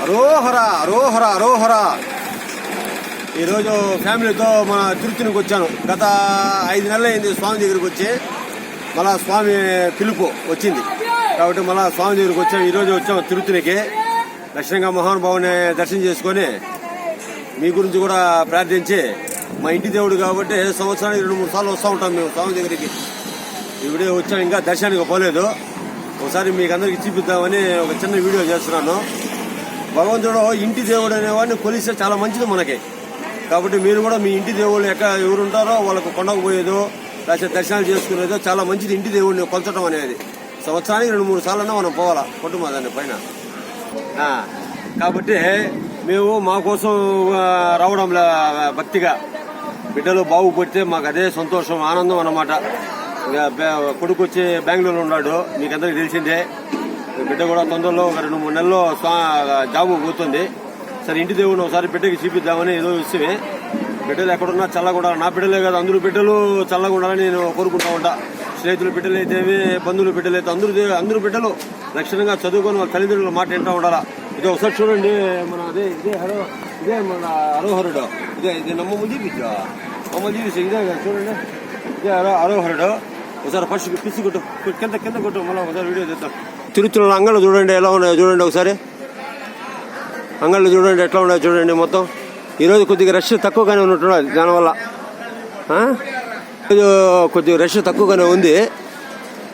అరోహర అరోహర అరోహర. ఈరోజు ఫ్యామిలీతో మన తిరుపతికి వచ్చాను. గత 5 నెలలు అయింది స్వామి దగ్గరికి వచ్చి. మళ్ళా స్వామి పిలుపు వచ్చింది కాబట్టి మళ్ళా స్వామి దగ్గరికి వచ్చాము. ఈరోజు వచ్చాము తిరుపతికి. లక్ష్యంగా మహానుభావుని దర్శనం చేసుకొని మీ గురించి కూడా ప్రార్థించి, మా ఇంటి దేవుడు కాబట్టి సంవత్సరానికి 2-3 సార్లు వస్తూ ఉంటాం మేము స్వామి దగ్గరికి. ఇవిడే వచ్చాము, ఇంకా దర్శనానికి పోలేదు. ఒకసారి మీకు అందరికి చూపిద్దామని ఒక చిన్న వీడియో చేస్తున్నాను. భగవంతుడు ఇంటి దేవుడు అనేవాడిని కొలిస్తే చాలా మంచిది మనకి. కాబట్టి మీరు కూడా మీ ఇంటి దేవుళ్ళు ఎవరు ఉంటారో వాళ్ళకు కొండకు పోయేదో లేకపోతే దర్శనాలు చేసుకునేదో చాలా మంచిది. ఇంటి దేవుడిని కొలచడం అనేది సంవత్సరానికి 2-3 సార్లన్నా మనం పోవాలా కుటుంబం దాని పైన. కాబట్టి మేము మా కోసం రావడం భక్తిగా బిడ్డలు బాగుపడితే మాకు అదే సంతోషం, ఆనందం అన్నమాట. కొడుకు వచ్చి బెంగళూరులో ఉన్నాడు, మీకు అందరికి తెలిసిందే. బిడ్డ కూడా తొందరలో ఒక 2-3 నెలల్లో జాబు పోతుంది. సరే ఇంటి దేవుడిని ఒకసారి బిడ్డకి చూపిద్దామని ఏదో ఇస్తే, బిడ్డలు ఎక్కడున్నా చల్లగా ఉండాలి. నా బిడ్డలే కాదు, అందరూ బిడ్డలు చల్లగా ఉండాలని నేను కోరుకుంటా ఉంటా. స్నేహితులు బిడ్డలు అయితేవి, బంధువులు బిడ్డలు అయితే అందరూ బిడ్డలు లక్షణంగా చదువుకొని వాళ్ళ తల్లిదండ్రుల మాట వింటూ ఉండాలా. ఇదే ఒకసారి చూడండి, మన ఇదే మన అరోహరుడు. ఇది నమ్మమ్మ చూపించా, మమ్మల్ని చూపించా. ఇదే చూడండి, ఇదే అరోహరుడు. ఒకసారి ఫస్ట్ పిచ్చి కొట్టు, కింద కొట్టు, మళ్ళీ ఒకసారి వీడియో తెద్దాం. తిరుత్తూరులో అంగళ్ళు చూడండి ఎలా ఉన్నాయో చూడండి. ఒకసారి అంగళ్ళు చూడండి ఎట్లా ఉన్నాయో చూడండి. మొత్తం ఈరోజు కొద్దిగా రష్ తక్కువగానే ఉన్నట్టున్నది. దానివల్ల కొద్దిగా రష్ తక్కువగానే ఉంది.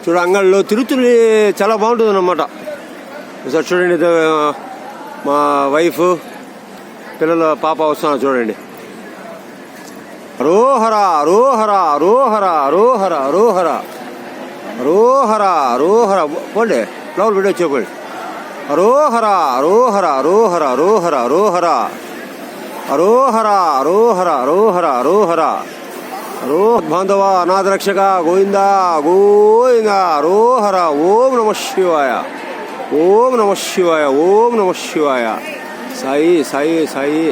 చూడ అంగళ్ళు తిరుత్తూరు చాలా బాగుంటుంది అన్నమాట. ఒకసారి చూడండి, మా వైఫ్ పిల్లల పాప వస్తున్నారు చూడండి. అరోహర అరోహర అరోహర అరోహర అరోహర అరోహర అరోహర. పోండి ఫ్లవర్ వీడియో చెప్పండి. అరోహర అరోహర అరోహర అరోహర అరోహర అరోహర అరోహర అరోహర అరోహర అరో బాంధవ అనాథ రక్షక గోవింద గోవింద అరోహర. ఓం నమ శివాయ, ఓం నమ శివాయ, ఓం నమ శివాయ. సాయి సాయి సాయి.